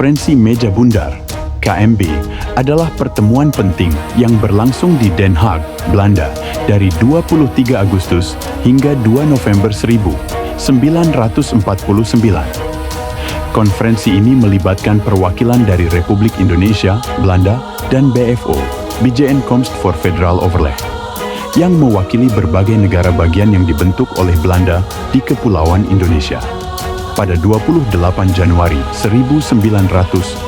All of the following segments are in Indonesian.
Konferensi Meja Bundar (KMB) adalah pertemuan penting yang berlangsung di Den Haag, Belanda dari 23 Agustus hingga 2 November 1949. Konferensi ini melibatkan perwakilan dari Republik Indonesia, Belanda, dan BFO, Bijeenkomst voor Federal Overleg, yang mewakili berbagai negara bagian yang dibentuk oleh Belanda di Kepulauan Indonesia. Pada 28 Januari 1949,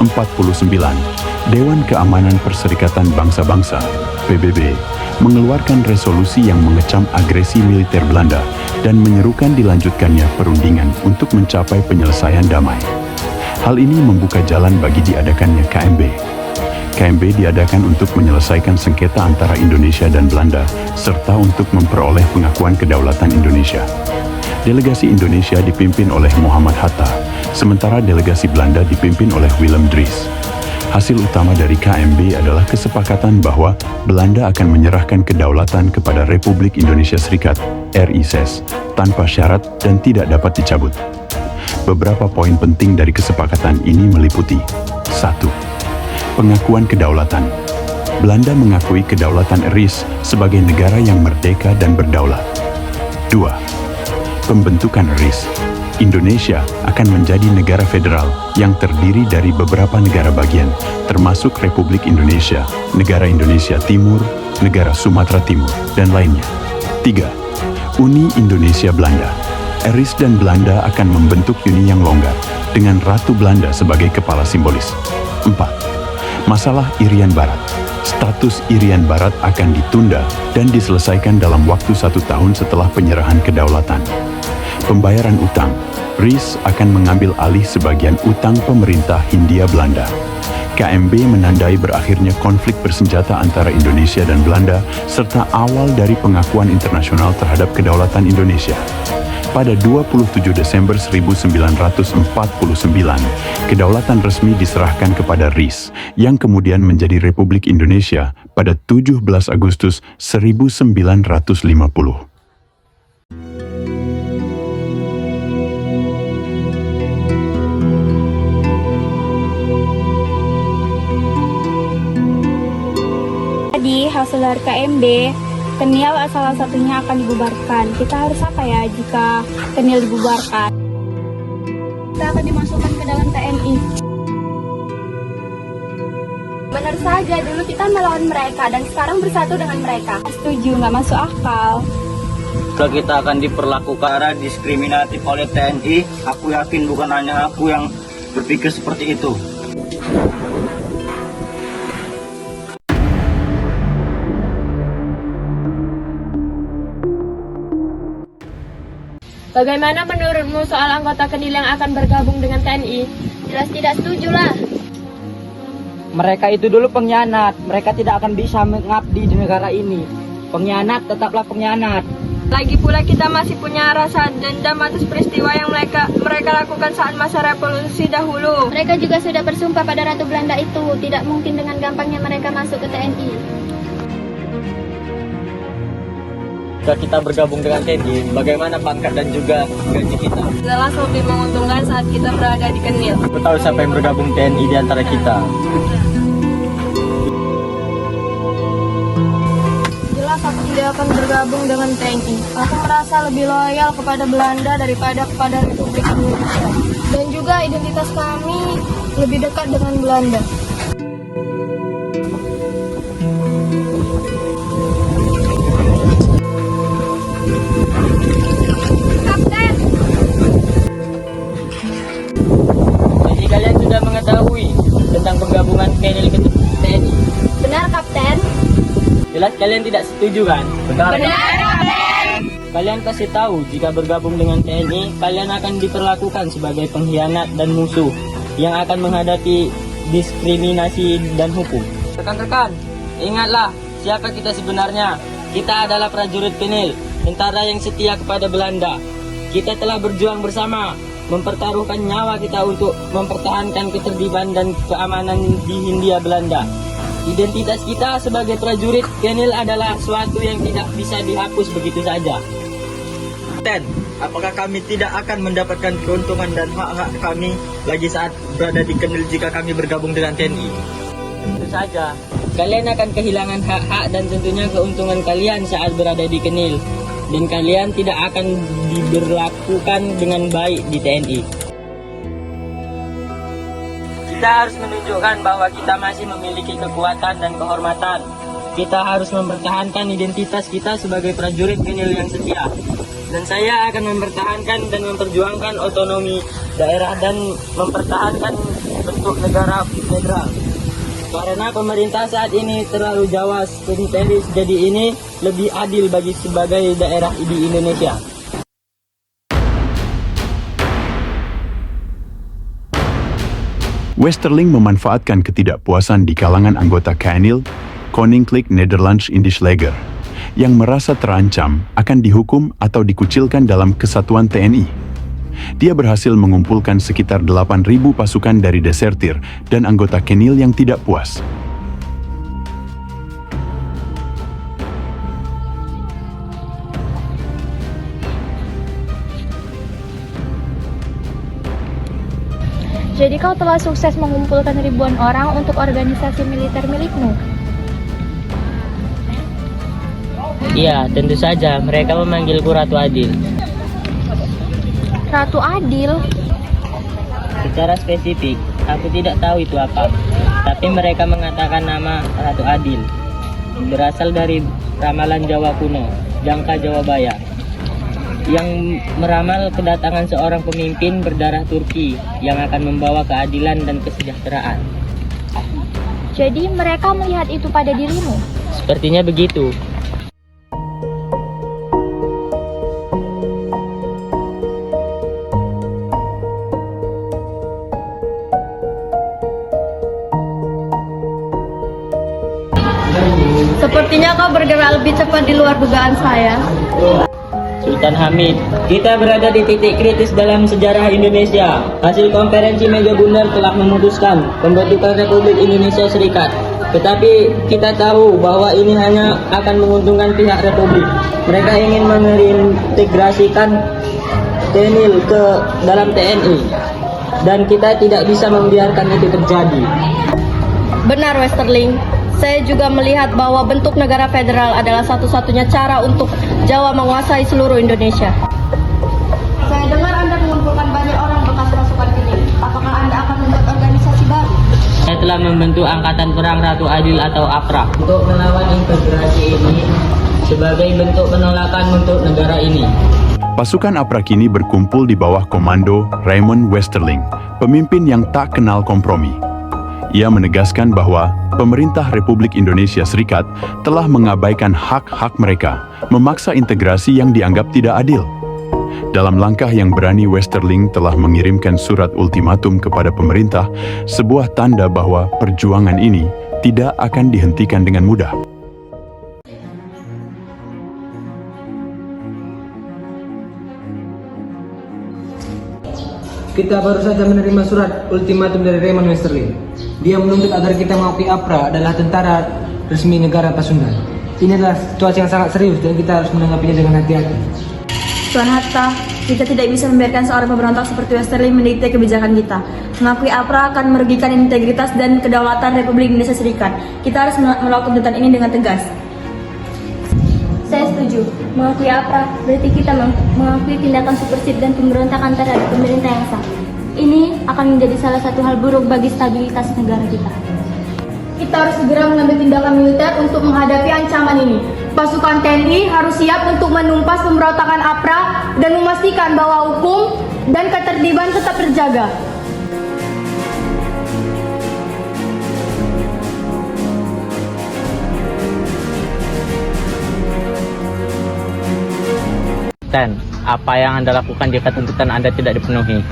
Dewan Keamanan Perserikatan Bangsa-Bangsa (PBB) mengeluarkan resolusi yang mengecam agresi militer Belanda dan menyerukan dilanjutkannya perundingan untuk mencapai penyelesaian damai. Hal ini membuka jalan bagi diadakannya KMB. KMB diadakan untuk menyelesaikan sengketa antara Indonesia dan Belanda serta untuk memperoleh pengakuan kedaulatan Indonesia. Delegasi Indonesia dipimpin oleh Muhammad Hatta, sementara delegasi Belanda dipimpin oleh Willem Drees. Hasil utama dari KMB adalah kesepakatan bahwa Belanda akan menyerahkan kedaulatan kepada Republik Indonesia Serikat (RISES) tanpa syarat dan tidak dapat dicabut. Beberapa poin penting dari kesepakatan ini meliputi: 1. Pengakuan kedaulatan. Belanda mengakui kedaulatan RIS sebagai negara yang merdeka dan berdaulat. 2. Pembentukan RIS. Indonesia akan menjadi negara federal yang terdiri dari beberapa negara bagian, termasuk Republik Indonesia, Negara Indonesia Timur, Negara Sumatera Timur, dan lainnya. 3. Uni Indonesia Belanda. RIS dan Belanda akan membentuk uni yang longgar, dengan Ratu Belanda sebagai kepala simbolis. 4. Masalah Irian Barat. Status Irian Barat akan ditunda dan diselesaikan dalam waktu 1 tahun setelah penyerahan kedaulatan. Pembayaran utang. RIS akan mengambil alih sebagian utang pemerintah Hindia Belanda. KMB menandai berakhirnya konflik bersenjata antara Indonesia dan Belanda serta awal dari pengakuan internasional terhadap kedaulatan Indonesia. Pada 27 Desember 1949, kedaulatan resmi diserahkan kepada RIS, yang kemudian menjadi Republik Indonesia pada 17 Agustus 1950. Jadi, hasil dari KMB, Kenil salah satunya akan dibubarkan. Kita harus apa ya jika Kenil dibubarkan? Kita akan dimasukkan ke dalam TNI. Benar saja, dulu kita melawan mereka dan sekarang bersatu dengan mereka. Setuju, nggak masuk akal. Jika kita akan diperlakukan secara diskriminatif oleh TNI, aku yakin bukan hanya aku yang berpikir seperti itu. Bagaimana menurutmu soal anggota Kenil yang akan bergabung dengan TNI? Jelas tidak setuju lah. Mereka itu dulu pengkhianat, mereka tidak akan bisa mengabdi di negara ini. Pengkhianat tetaplah pengkhianat. Lagi pula kita masih punya rasa dendam atas peristiwa yang mereka lakukan saat masa revolusi dahulu. Mereka juga sudah bersumpah pada Ratu Belanda itu, tidak mungkin dengan gampangnya mereka masuk ke TNI. Jika kita bergabung dengan TNI, bagaimana pangkat dan juga gaji kita? Jelas lebih menguntungkan saat kita berada di Kenil. Aku tahu siapa yang bergabung TNI di antara kita. Jelas aku tidak akan bergabung dengan TNI. Aku merasa lebih loyal kepada Belanda daripada kepada Republik Indonesia. Dan juga identitas kami lebih dekat dengan Belanda. Jadi kalian sudah mengetahui tentang penggabungan Kenil ke TNI. Benar, Kapten? Jelas kalian tidak setuju kan? Benar, Kapten! Kalian pasti tahu jika bergabung dengan TNI, kalian akan diperlakukan sebagai pengkhianat dan musuh yang akan menghadapi diskriminasi dan hukum. Rekan-rekan, ingatlah siapa kita sebenarnya. Kita adalah prajurit Kenil, tentara yang setia kepada Belanda. Kita telah berjuang bersama, mempertaruhkan nyawa kita untuk mempertahankan ketertiban dan keamanan di Hindia Belanda. Identitas kita sebagai prajurit Kenil adalah suatu yang tidak bisa dihapus begitu saja. Kapten, apakah kami tidak akan mendapatkan keuntungan dan hak-hak kami lagi saat berada di Kenil jika kami bergabung dengan TNI? Tentu saja, kalian akan kehilangan hak-hak dan tentunya keuntungan kalian saat berada di Kenil. Dan kalian tidak akan diberlakukan dengan baik di TNI. Kita harus menunjukkan bahwa kita masih memiliki kekuatan dan kehormatan. Kita harus mempertahankan identitas kita sebagai prajurit Kenil yang setia. Dan saya akan mempertahankan dan memperjuangkan otonomi daerah dan mempertahankan bentuk negara federal. Karena pemerintah saat ini terlalu jawas, jadi ini lebih adil bagi sebagai daerah di Indonesia. Westerling memanfaatkan ketidakpuasan di kalangan anggota KNIL, Koninklijk Nederlands Indisch Leger, yang merasa terancam akan dihukum atau dikucilkan dalam kesatuan TNI. Dia berhasil mengumpulkan sekitar 8.000 pasukan dari desertir dan anggota KNIL yang tidak puas. Jadi kau telah sukses mengumpulkan ribuan orang untuk organisasi militer milikmu. Iya, tentu saja. Mereka memanggilku Ratu Adil. Ratu Adil? Secara spesifik, aku tidak tahu itu apa. Tapi mereka mengatakan nama Ratu Adil. Berasal dari ramalan Jawa kuno, Jangka Jawa Baya, yang meramal kedatangan seorang pemimpin berdarah Turki yang akan membawa keadilan dan kesejahteraan. Jadi mereka melihat itu pada dirimu? Sepertinya begitu. Sepertinya kau bergerak lebih cepat di luar dugaan saya. Sultan Hamid, kita berada di titik kritis dalam sejarah Indonesia. Hasil konferensi Meja Bundar telah memutuskan pembentukan Republik Indonesia Serikat. Tetapi kita tahu bahwa ini hanya akan menguntungkan pihak Republik. Mereka ingin mengintegrasikan TNI ke dalam TNI. Dan kita tidak bisa membiarkan itu terjadi. Benar, Westerling. Saya juga melihat bahwa bentuk negara federal adalah satu-satunya cara untuk Jawa menguasai seluruh Indonesia. Saya dengar Anda mengumpulkan banyak orang bekas pasukan ini. Apakah Anda akan membuat organisasi baru? Saya telah membentuk Angkatan Perang Ratu Adil atau APRA untuk melawan integrasi ini sebagai bentuk penolakan untuk negara ini. Pasukan APRA kini berkumpul di bawah komando Raymond Westerling, pemimpin yang tak kenal kompromi. Ia menegaskan bahwa pemerintah Republik Indonesia Serikat telah mengabaikan hak-hak mereka, memaksa integrasi yang dianggap tidak adil. Dalam langkah yang berani, Westerling telah mengirimkan surat ultimatum kepada pemerintah, sebuah tanda bahwa perjuangan ini tidak akan dihentikan dengan mudah. Kita baru saja menerima surat ultimatum dari Raymond Westerling. Dia menuntut agar kita mengakui APRA adalah tentara resmi negara Pasundan. Ini adalah situasi yang sangat serius dan kita harus menanggapinya dengan hati-hati. Tuan Hatta, kita tidak bisa membiarkan seorang pemberontak seperti Westerling mendikte kebijakan kita. Mengakui APRA akan merugikan integritas dan kedaulatan Republik Indonesia Serikat. Kita harus melakukan tuntutan ini dengan tegas. Saya setuju. Mengakui APRA berarti kita mengakui tindakan supersib dan pemberontakan terhadap pemerintah yang sah. Ini akan menjadi salah satu hal buruk bagi stabilitas negara kita. Kita harus segera mengambil tindakan militer untuk menghadapi ancaman ini. Pasukan TNI harus siap untuk menumpas pemberontakan APRA dan memastikan bahwa hukum dan ketertiban tetap terjaga. Dan apa yang Anda lakukan jika tuntutan Anda tidak dipenuhi?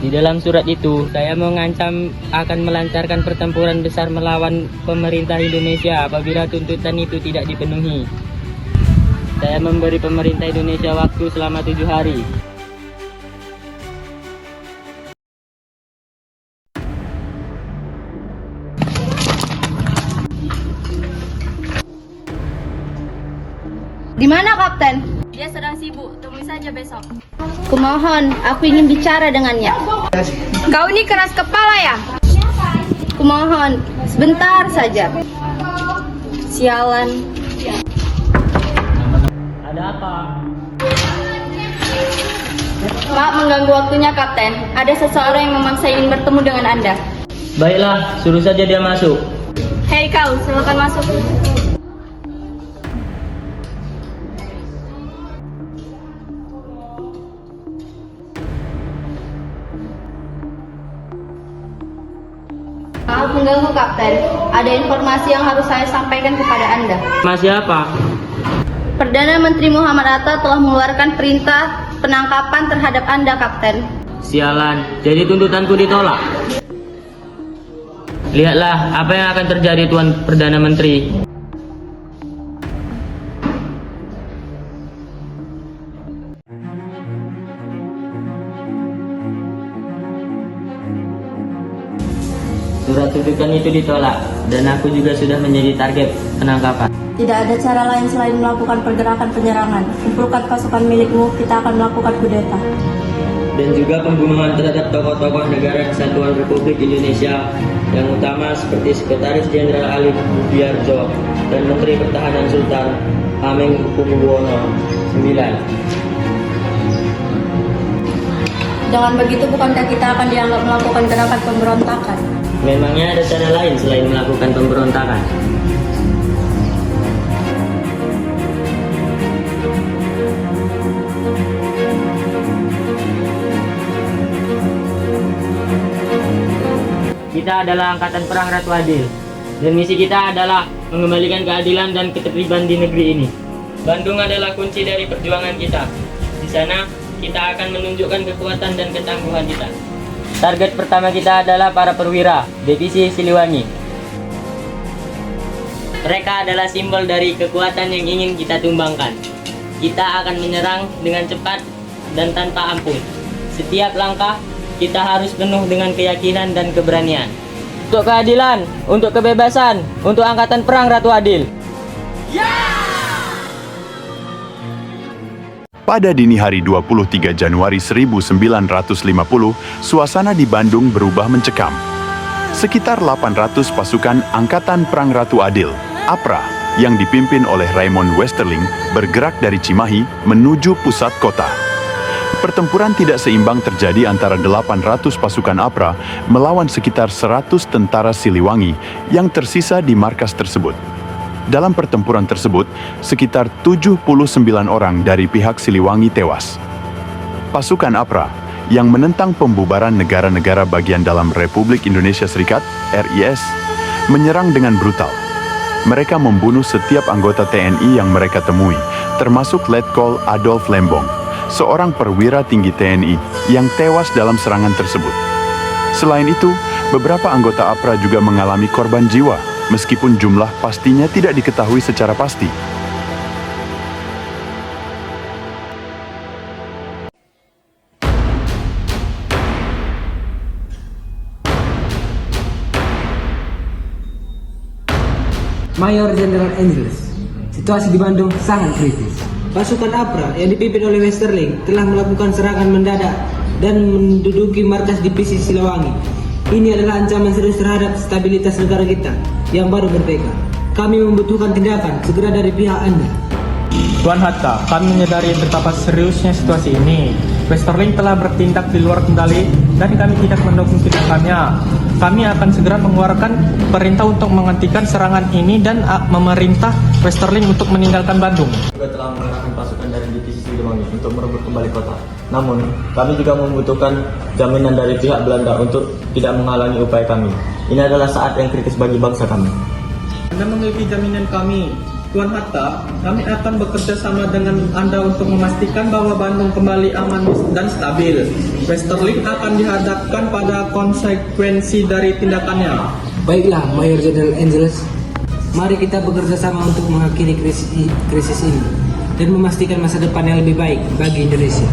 Di dalam surat itu, saya mengancam akan melancarkan pertempuran besar melawan pemerintah Indonesia apabila tuntutan itu tidak dipenuhi. Saya memberi pemerintah Indonesia waktu selama 7 hari. Di mana, Kapten? Dia sedang sibuk untuk saja besok. Kumohon, aku ingin bicara dengannya. Kau ini keras kepala ya? Kumohon, sebentar saja. Sialan. Ada apa? Maaf mengganggu waktunya, Kapten. Ada seseorang yang memaksa ingin bertemu dengan Anda. Baiklah, suruh saja dia masuk. Hei kau, silakan masuk. Maaf mengganggu, Kapten. Ada informasi yang harus saya sampaikan kepada Anda. Masih apa? Perdana Menteri Muhammad Atta telah mengeluarkan perintah penangkapan terhadap Anda, Kapten. Sialan, jadi tuntutanku ditolak. Lihatlah apa yang akan terjadi, Tuan Perdana Menteri. Surat tuntutan itu ditolak, dan aku juga sudah menjadi target penangkapan. Tidak ada cara lain selain melakukan pergerakan penyerangan. Kumpulkan pasukan milikmu, kita akan melakukan kudeta. Dan juga pembunuhan terhadap tokoh-tokoh negara Kesatuan Republik Indonesia yang utama seperti Sekretaris Jenderal Ali Budiarjo dan Menteri Pertahanan Sultan Hamengkubuwono IX. Dengan begitu, bukankah kita akan dianggap melakukan gerakan pemberontakan? Memangnya ada cara lain selain melakukan pemberontakan? Kita adalah Angkatan Perang Ratu Adil, dan misi kita adalah mengembalikan keadilan dan ketertiban di negeri ini. Bandung adalah kunci dari perjuangan kita. Di sana, kita akan menunjukkan kekuatan dan ketangguhan kita. Target pertama kita adalah para perwira, Divisi Siliwangi. Mereka adalah simbol dari kekuatan yang ingin kita tumbangkan. Kita akan menyerang dengan cepat dan tanpa ampun. Setiap langkah, kita harus penuh dengan keyakinan dan keberanian. Untuk keadilan, untuk kebebasan, untuk Angkatan Perang Ratu Adil. Pada dini hari 23 Januari 1950, suasana di Bandung berubah mencekam. Sekitar 800 pasukan Angkatan Perang Ratu Adil, APRA, yang dipimpin oleh Raymond Westerling, bergerak dari Cimahi menuju pusat kota. Pertempuran tidak seimbang terjadi antara 800 pasukan APRA melawan sekitar 100 tentara Siliwangi yang tersisa di markas tersebut. Dalam pertempuran tersebut, sekitar 79 orang dari pihak Siliwangi tewas. Pasukan APRA yang menentang pembubaran negara-negara bagian dalam Republik Indonesia Serikat, RIS, menyerang dengan brutal. Mereka membunuh setiap anggota TNI yang mereka temui, termasuk Letkol Adolf Lembong, seorang perwira tinggi TNI yang tewas dalam serangan tersebut. Selain itu, beberapa anggota APRA juga mengalami korban jiwa, meskipun jumlah pastinya tidak diketahui secara pasti. Mayor Jenderal Angeles, situasi di Bandung sangat kritis. Pasukan APRA yang dipimpin oleh Westerling telah melakukan serangan mendadak dan menduduki markas divisi Siliwangi. Ini adalah ancaman serius terhadap stabilitas negara kita yang baru merdeka. Kami membutuhkan tindakan segera dari pihak Anda. Tuan Hatta, kami menyadari betapa seriusnya situasi ini. Westerling telah bertindak di luar kendali dan kami tidak mendukung tindakannya. Kami akan segera mengeluarkan perintah untuk menghentikan serangan ini dan memerintah Westerling untuk meninggalkan Bandung. Juga telah mengerahkan pasukan dari divisi Siliwangi untuk merebut kembali kota. Namun, kami juga membutuhkan jaminan dari pihak Belanda untuk tidak menghalangi upaya kami. Ini adalah saat yang kritis bagi bangsa kami. Anda memiliki jaminan kami, Tuan Hatta. Kami akan bekerja sama dengan Anda untuk memastikan bahwa Bandung kembali aman dan stabil. Westerling akan dihadapkan pada konsekuensi dari tindakannya. Baiklah, Mayor Jenderal Angeles. Mari kita bekerja sama untuk mengakhiri krisis ini dan memastikan masa depan yang lebih baik bagi Indonesia.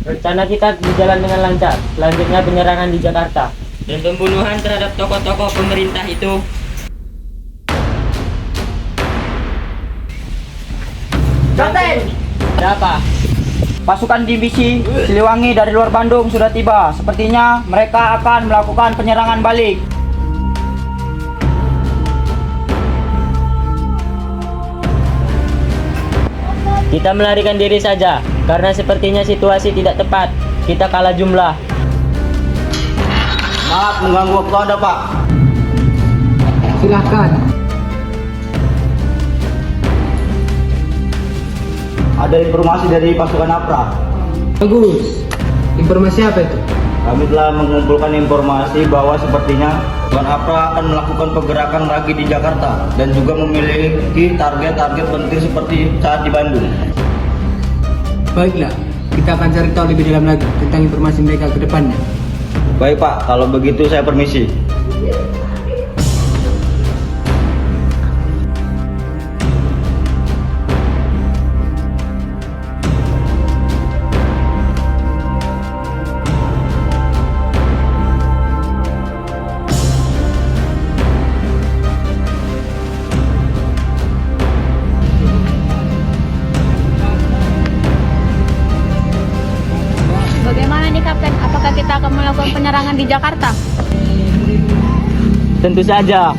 Rencana kita berjalan dengan lancar. Selanjutnya penyerangan di Jakarta dan pembunuhan terhadap tokoh-tokoh pemerintah itu. Kapten! Ada apa? Pasukan divisi Siliwangi dari luar Bandung sudah tiba. Sepertinya mereka akan melakukan penyerangan balik. Kita melarikan diri saja, karena sepertinya situasi tidak tepat. Kita kalah jumlah. Maaf mengganggu waktu Anda, Pak. Silahkan. Ada informasi dari pasukan APRA. Bagus. Informasi apa itu? Kami telah mengumpulkan informasi bahwa sepertinya pasukan APRA akan melakukan pergerakan lagi di Jakarta dan juga memiliki target-target penting seperti saat di Bandung. Baiklah, kita akan cari tahu lebih dalam lagi tentang informasi mereka ke depannya. Baik Pak, kalau begitu saya permisi. Bagaimana nih Kapten? Apakah kita akan melakukan penyerangan di Jakarta? Tentu saja.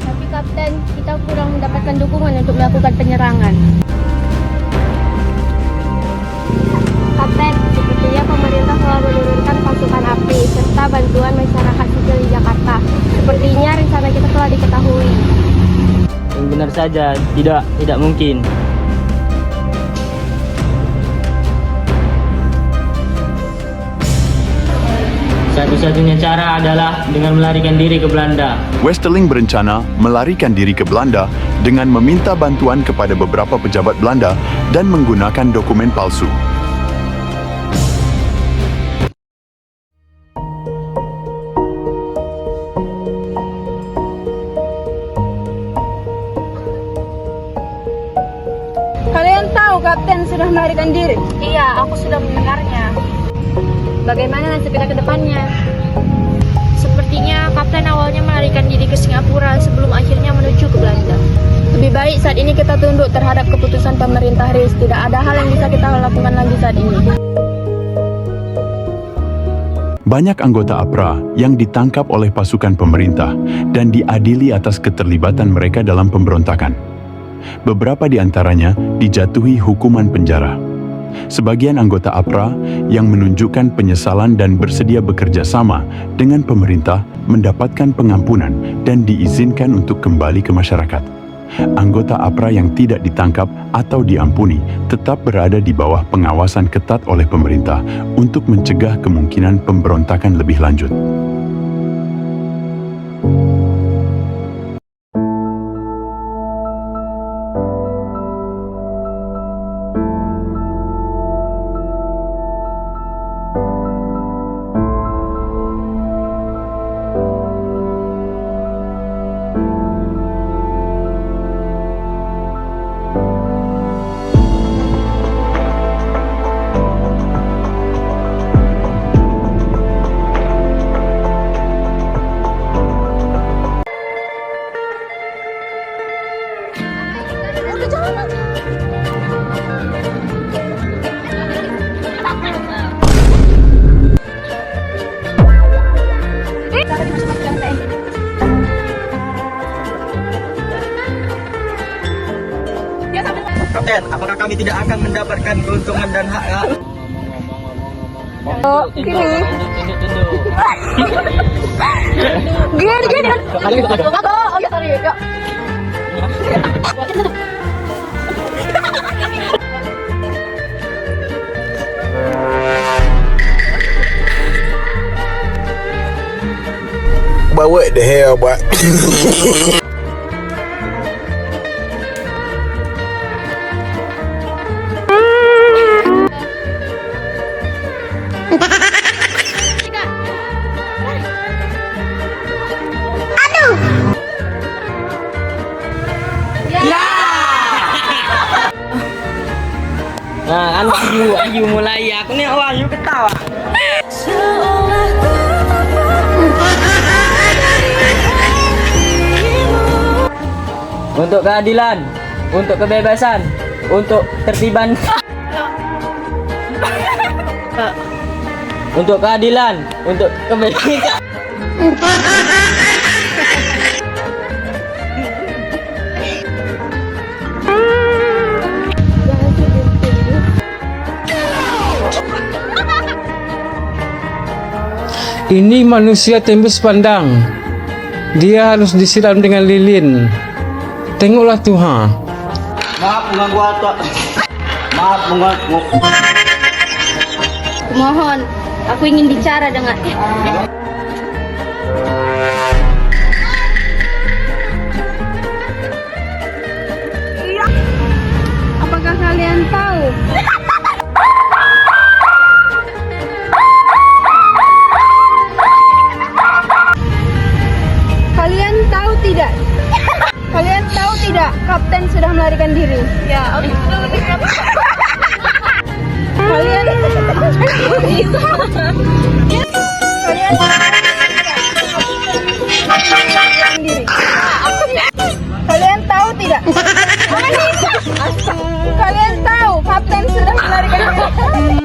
Tapi Kapten, kita kurang mendapatkan dukungan untuk melakukan penyerangan. Kapten, sepertinya pemerintah telah menurunkan pasukan APRI serta bantuan masyarakat sipil di Jakarta. Sepertinya rencana kita telah diketahui. Yang benar saja, tidak mungkin. Satu-satunya cara adalah dengan melarikan diri ke Belanda. Westerling berencana melarikan diri ke Belanda dengan meminta bantuan kepada beberapa pejabat Belanda dan menggunakan dokumen palsu. Kalian tahu Kapten sudah melarikan diri? Iya, aku sudah mendengarnya. Bagaimana nasib kita ke depannya? Sepertinya Kapten awalnya melarikan diri ke Singapura sebelum akhirnya menuju ke Belanda. Lebih baik saat ini kita tunduk terhadap keputusan pemerintah RIS. Tidak ada hal yang bisa kita lakukan lagi saat ini. Banyak anggota APRA yang ditangkap oleh pasukan pemerintah dan diadili atas keterlibatan mereka dalam pemberontakan. Beberapa di antaranya dijatuhi hukuman penjara. Sebagian anggota APRA yang menunjukkan penyesalan dan bersedia bekerja sama dengan pemerintah mendapatkan pengampunan dan diizinkan untuk kembali ke masyarakat. Anggota APRA yang tidak ditangkap atau diampuni tetap berada di bawah pengawasan ketat oleh pemerintah untuk mencegah kemungkinan pemberontakan lebih lanjut. Kapten, apakah kami tidak akan mendapatkan keuntungan dan hak? Oh, gini. Gini. Oh, ya sorry. Yuk. But what the hell, boy? Nah, Ayu mulai. Aku nih Ayu ketawa. Untuk keadilan, untuk kebebasan, untuk tertiban, untuk keadilan, untuk kebaikan. Ini manusia tembus pandang. Dia harus disiram dengan lilin. Tengoklah Tuhan. Maaf mengganggu Atta. Maaf mengganggu. Mohon, aku ingin bicara dengan... Apakah kalian tahu? Kalian tahu tidak? Kalian tahu tidak? Kapten sudah melarikan diri. Ya, oke. Kalian Kalian tahu tidak? Kalian tahu Kapten sudah melarikan diri.